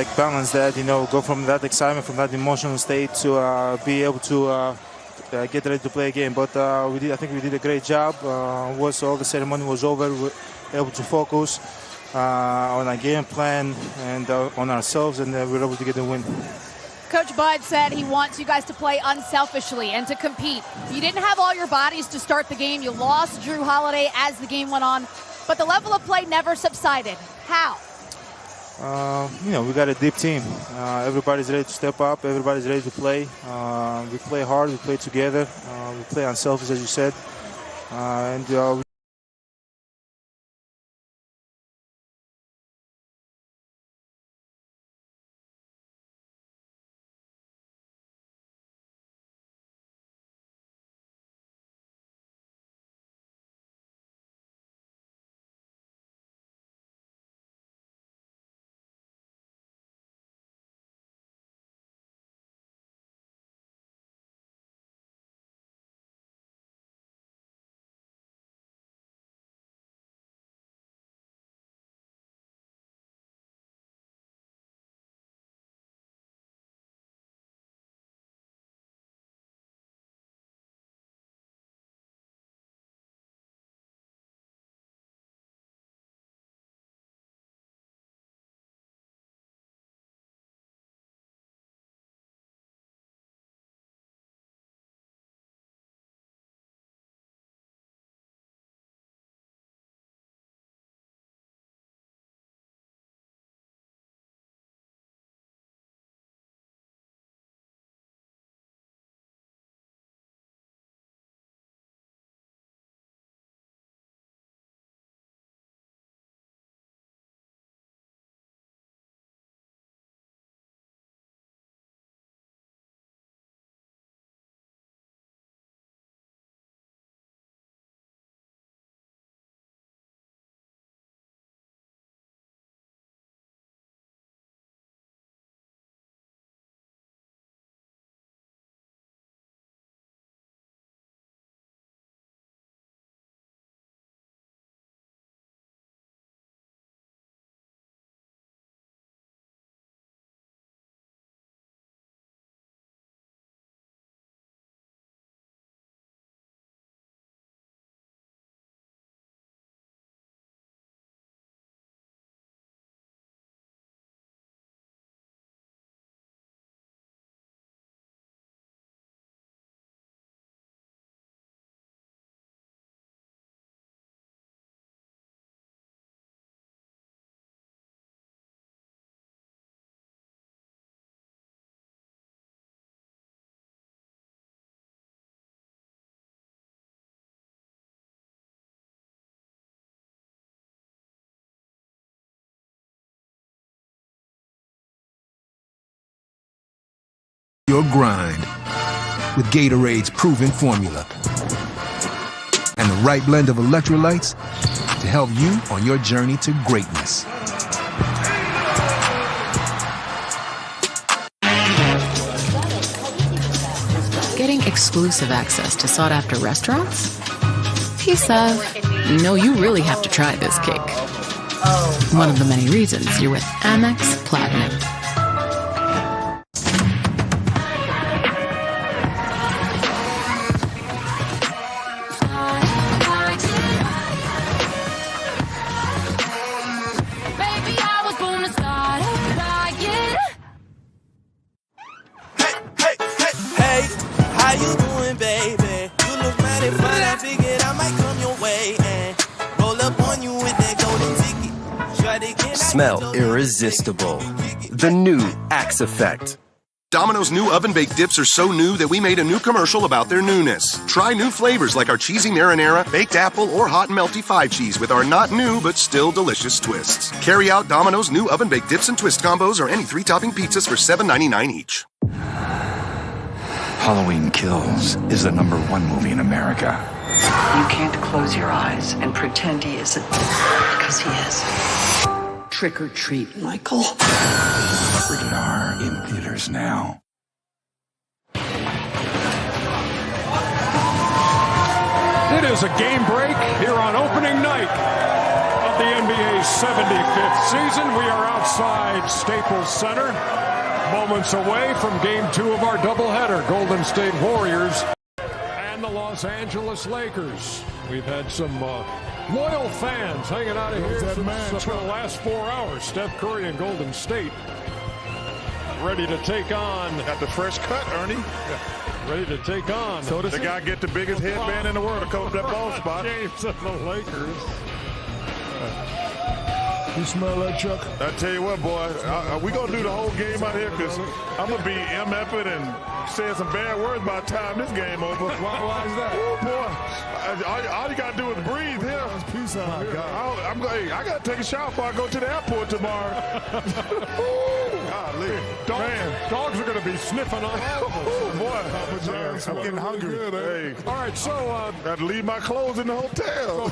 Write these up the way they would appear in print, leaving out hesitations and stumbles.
like balance that, go from that excitement, from that emotional state to be able to get ready to play a game. But I think we did a great job. Once all the ceremony was over, we were able to focus on our game plan and on ourselves, and we were able to get the win. Coach Bud said he wants you guys to play unselfishly and to compete. You didn't have all your bodies to start the game. You lost Drew Holiday as the game went on, but the level of play never subsided. How? We got a deep team. Everybody's ready to step up. Everybody's ready to play. We play hard. We play together. We play unselfish, as you said. Your grind with Gatorade's proven formula and the right blend of electrolytes to help you on your journey to greatness. Getting exclusive access to sought-after restaurants? Piece of, no, you really have to try this cake. One of the many reasons you're with Amex Platinum. Smell irresistible. The new Axe Effect. Domino's new oven-baked dips are so new that we made a new commercial about their newness. Try new flavors like our cheesy marinara, baked apple, or hot and melty 5-cheese with our not new but still delicious twists. Carry out Domino's new oven-baked dips and twist combos or any 3-topping pizzas for $7.99 each. Halloween Kills is the #1 movie in America. You can't close your eyes and pretend he isn't, because he is. Trick or treat, Michael. Rated R in theaters now. It is a game break here on opening night of the NBA's 75th season. We are outside Staples Center, moments away from Game 2 of our doubleheader. Golden State Warriors and the Los Angeles Lakers. We've had some loyal fans hanging out of here for the last 4 hours. Steph Curry and Golden State ready to take on. Got the fresh cut, Ernie. Ready to take on. So the guy get the biggest headband in the world to cover up that ball spot. James and the Lakers. You smell that, Chuck? I tell you what, boy, we gonna do the whole game out here because I'm gonna be MFing and saying some bad words by the time this game over. Why is that? Oh boy, all you gotta do is breathe here. Peace out here. I gotta take a shower before I go to the airport tomorrow. Golly. Dogs are gonna be sniffing on all of us. Oh boy, I'm getting hungry. Hey. All right, so got to leave my clothes in the hotel.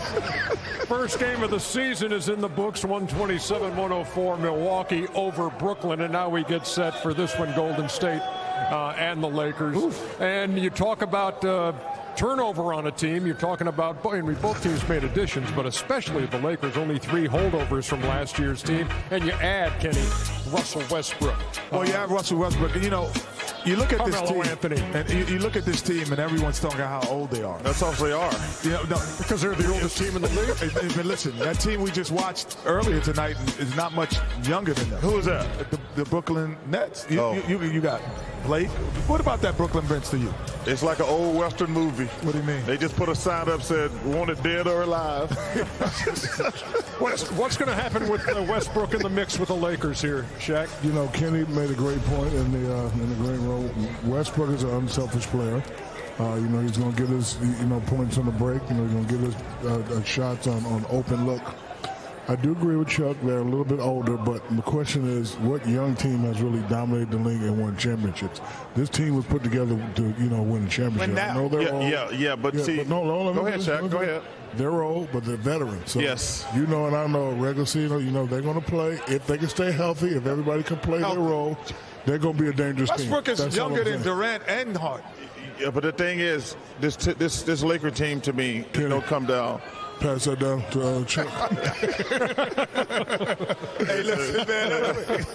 First game of the season is in the books. 127-104 Milwaukee over Brooklyn, and now we get set for this one, Golden State and the Lakers. Oof. And you talk about turnover on a team. You're talking about, both teams made additions, but especially the Lakers, only 3 holdovers from last year's team. And you add, Kenny, Russell Westbrook. Well, you have Russell Westbrook. You know, you look at this team, Anthony. and you look at this team, and everyone's talking about how old they are. That's all they are. You know, no, because they're the oldest team in the league. But listen, that team we just watched earlier tonight is not much younger than them. Who is that? The Brooklyn Nets. You got Blake. What about that Brooklyn bench to you? It's like an old Western movie. What do you mean? They just put a sign up said, wanted dead or alive. What's going to happen with Westbrook in the mix with the Lakers here, Shaq? You know, Kenny made a great point in the great role. Westbrook is an unselfish player. You know, he's going to get his points on the break. You know, he's going to get his shots on open look. I do agree with Chuck. They're a little bit older, but the question is, what young team has really dominated the league and won championships? This team was put together to, win a championship. Now, I know they're old. But see, no, go ahead, Shaq. Go ahead. They're old, but they're veterans. So yes. You know, and I know regular season, they're going to play. If they can stay healthy, if everybody can play their role, they're going to be a dangerous team. Westbrook is younger than Durant and Hart. Yeah, but the thing is, this Laker team to me don't come down. Pass that down to Chuck. Hey, listen, man.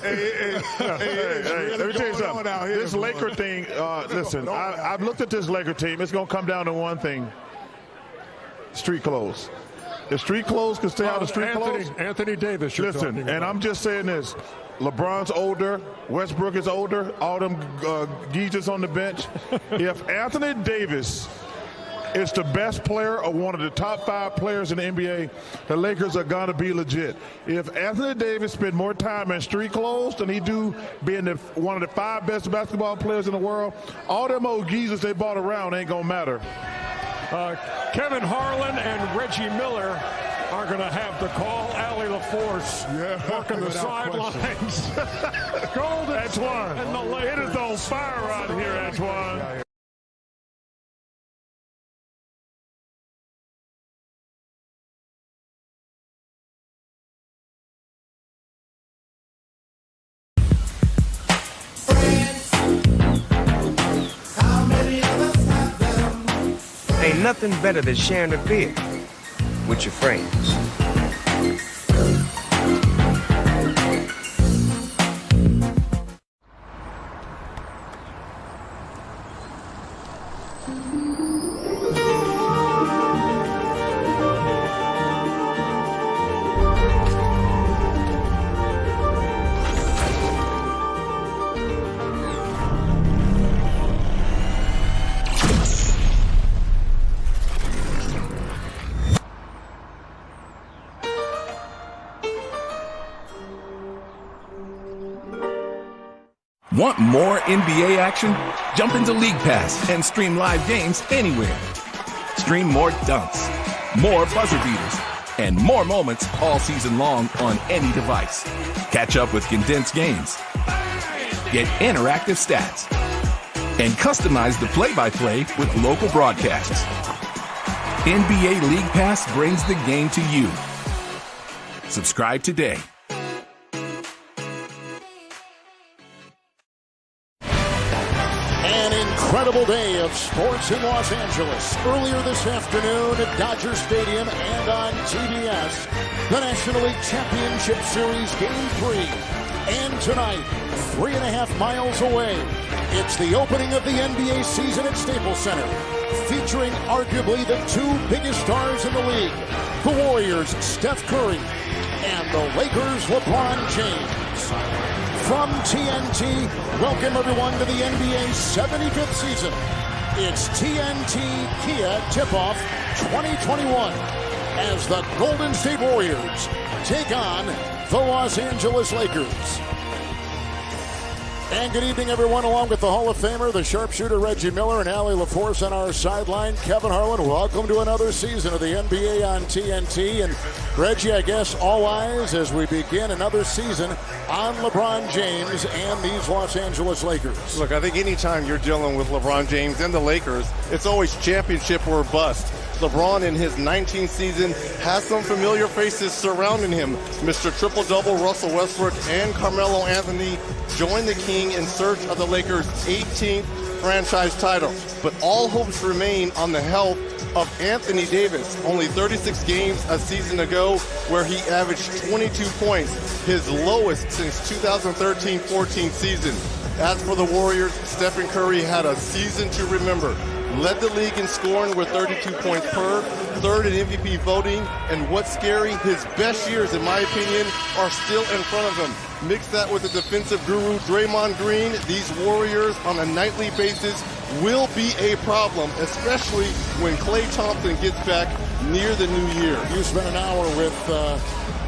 Hey, let me tell you something. This Laker thing, listen, I've looked at this Laker team. It's going to come down to one thing. Street clothes. The street clothes can stay out of street clothes. Anthony Davis. Listen, and I'm just saying this. LeBron's older. Westbrook is older. All them geezers on the bench. If Anthony Davis is the best player or one of the top 5 players in the NBA, the Lakers are going to be legit. If Anthony Davis spend more time in street clothes than he do being one of the 5 best basketball players in the world, all them old geezers they bought around ain't going to matter. Kevin Harlan and Reggie Miller are going to have the call. Allie LaForce working the sidelines. Golden Antoine, and the Lakers. It is on fire out here, Antoine. Ain't nothing better than sharing a beer with your friends. Want more NBA action? Jump into League Pass and stream live games anywhere. Stream more dunks, more buzzer beaters, and more moments all season long on any device. Catch up with condensed games. Get interactive stats. And customize the play-by-play with local broadcasts. NBA League Pass brings the game to you. Subscribe today. And in incredible day of sports in Los Angeles. Earlier this afternoon at Dodger Stadium and on TBS, the National League Championship Series Game 3. And tonight, 3.5 miles away, it's the opening of the NBA season at Staples Center, featuring arguably the two biggest stars in the league, the Warriors' Steph Curry and the Lakers' LeBron James. From TNT, welcome everyone to the NBA's 75th season. It's TNT Kia Tip-Off 2021 as the Golden State Warriors take on the Los Angeles Lakers. And good evening, everyone, along with the Hall of Famer, the sharpshooter Reggie Miller, and Allie LaForce on our sideline. Kevin Harlan, welcome to another season of the NBA on TNT. And Reggie, I guess all eyes as we begin another season on LeBron James and these Los Angeles Lakers. Look, I think anytime you're dealing with LeBron James and the Lakers, it's always championship or bust. LeBron in his 19th season has some familiar faces surrounding him. Mr. Triple-Double Russell Westbrook and Carmelo Anthony join the King in search of the Lakers' 18th franchise title. But all hopes remain on the health of Anthony Davis. Only 36 games a season ago where he averaged 22 points, his lowest since 2013-14 season. As for the Warriors, Stephen Curry had a season to remember. Led the league in scoring with 32 points per, third in MVP voting, and what's scary, his best years, in my opinion, are still in front of him. Mix that with the defensive guru Draymond Green, these Warriors on a nightly basis will be a problem, especially when Klay Thompson gets back near the new year. You spent an hour with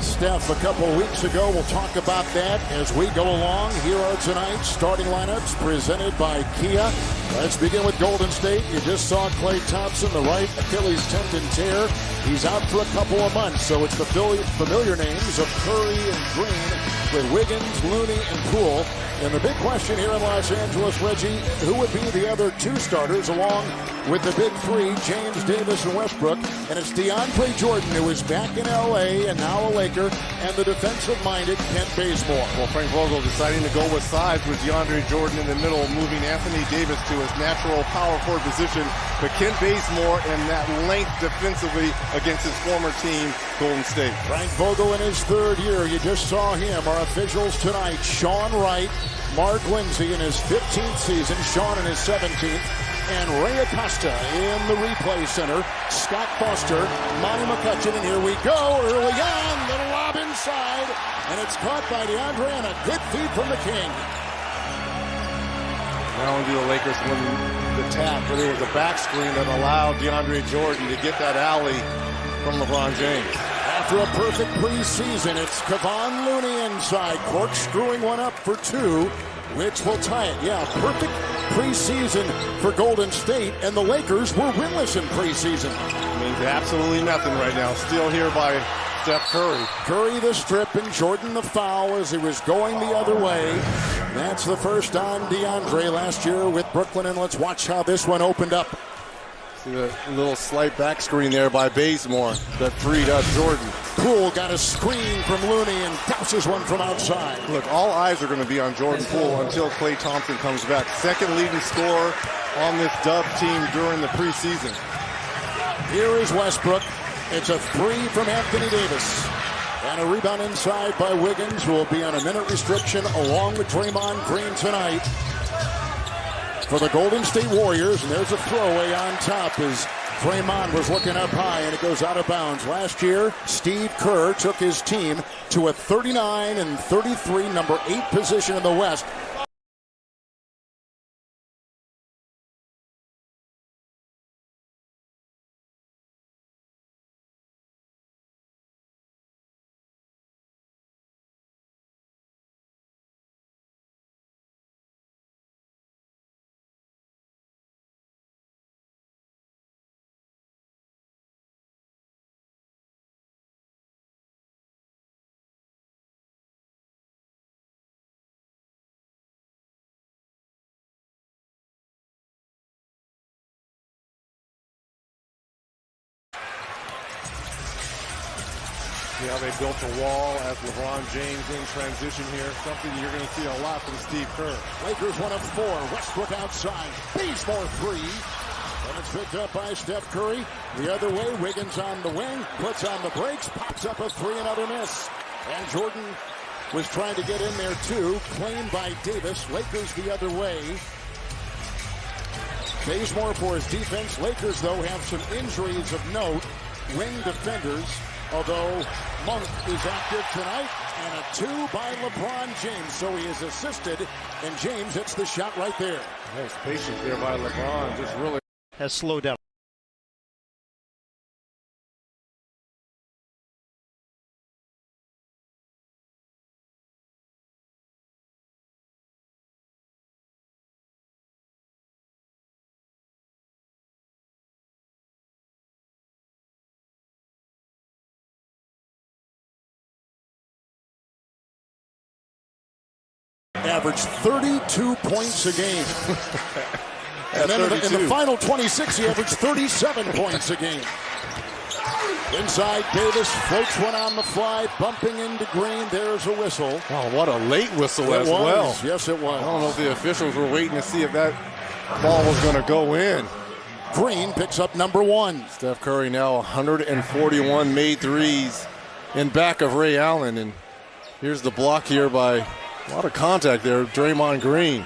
Steph a couple of weeks ago. We'll talk about that as we go along. Here are tonight's starting lineups presented by Kia. Let's begin with Golden State. You just saw Klay Thompson, the right Achilles tendon tear. He's out for a couple of months, so it's the familiar names of Curry and Green with Wiggins, Looney, and Poole. And the big question here in Los Angeles, Reggie, who would be the other two starters along with the big three, James, Davis, and Westbrook? And it's DeAndre Jordan, who is back in L.A. and now a Laker, and the defensive-minded Kent Bazemore. Well, Frank Vogel deciding to go with size with DeAndre Jordan in the middle, moving Anthony Davis to his natural power forward position. But Kent Bazemore and that length defensively against his former team, Golden State. Frank Vogel in his third year. You just saw him. Our officials tonight, Sean Wright, Mark Lindsay in his 15th season, Sean in his 17th, and Ray Acosta in the replay center, Scott Foster, Monty McCutcheon, and here we go early on, little lob inside, and it's caught by DeAndre and a good feed from the King. Not only do the Lakers win the tap, but it was a back screen that allowed DeAndre Jordan to get that alley from LeBron James. After a perfect preseason, it's Kevon Looney inside, corkscrewing one up for two, which will tie it. Yeah, perfect preseason for Golden State, and the Lakers were winless in preseason. Means absolutely nothing right now. Still here by Steph Curry. Curry the strip and Jordan the foul as he was going the other way. That's the first on DeAndre last year with Brooklyn, and let's watch how this one opened up. See the little slight back screen there by Bazemore that freed up Jordan. Poole got a screen from Looney and bounces one from outside. Look, all eyes are going to be on Jordan Poole until Klay Thompson comes back. Second leading scorer on this Dub team during the preseason. Here is Westbrook. It's a three from Anthony Davis. And a rebound inside by Wiggins, who will be on a minute restriction along with Draymond Green tonight for the Golden State Warriors. And there's a throwaway on top as Draymond was looking up high and it goes out of bounds. Last year, Steve Kerr took his team to a 39-33, number 8 position in the West. See how they built a wall as LeBron James in transition here. Something you're going to see a lot from Steve Kerr. Lakers 1 of 4. Westbrook outside. Bazemore 3. And it's picked up by Steph Curry. The other way, Wiggins on the wing. Puts on the brakes. Pops up a 3, another miss. And Jordan was trying to get in there too. Claimed by Davis. Lakers the other way. Bazemore for his defense. Lakers, though, have some injuries of note. Wing defenders, although Monk is active tonight. And a 2 by LeBron James. So he is assisted, and James hits the shot right there. Nice patience there by LeBron. Just really has slowed down. Averaged 32 points a game. And then in the final 26, he averaged 37 points a game. Inside, Davis floats one on the fly, bumping into Green. There's a whistle. Oh, what a late whistle as well. Yes, it was. I don't know if the officials were waiting to see if that ball was going to go in. Green picks up number 1. Steph Curry now 141 made threes in back of Ray Allen. And here's the block here by a lot of contact there, Draymond Green.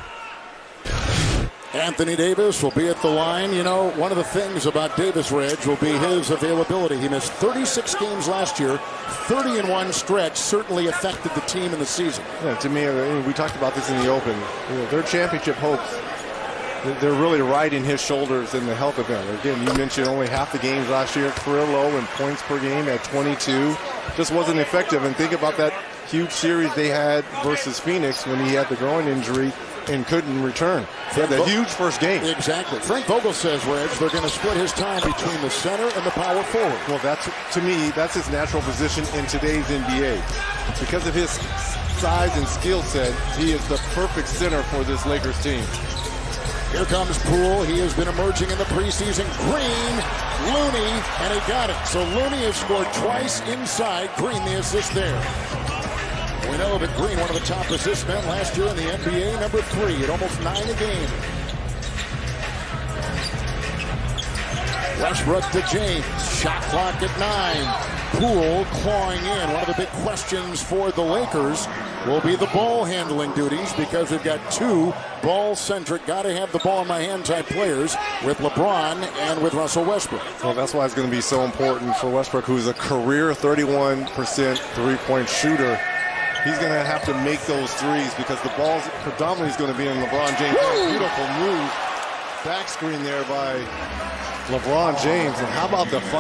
Anthony Davis will be at the line. You know, one of the things about Davis, Reg, will be his availability. He missed 36 games last year. 30 in one stretch certainly affected the team in the season. Yeah, to me, we talked about this in the Open. You know, their championship hopes, they're really riding his shoulders in the health of him. Again, you mentioned only half the games last year, career low in points per game at 22. Just wasn't effective. And think about that huge series they had versus Phoenix when he had the groin injury and couldn't return. He had a huge first game. Exactly. Frank Vogel says, Reg, they're going to split his time between the center and the power forward. Well, that's, to me, that's his natural position in today's NBA. Because of his size and skill set, he is the perfect center for this Lakers team. Here comes Poole. He has been emerging in the preseason. Green, Looney, and he got it. So Looney has scored twice inside. Green, the assist there. We know that Green, one of the top assist men last year in the NBA, number 3 at almost 9 a game. Westbrook to James. Shot clock at 9. Poole clawing in. One of the big questions for the Lakers will be the ball handling duties because we've got 2 ball-centric, got-to have the ball in my hand type players with LeBron and with Russell Westbrook. Well, that's why it's going to be so important for Westbrook, who's a career 31% three-point shooter. He's going to have to make those threes because the ball predominantly is going to be in LeBron James. Beautiful move. Back screen there by LeBron James. And how about the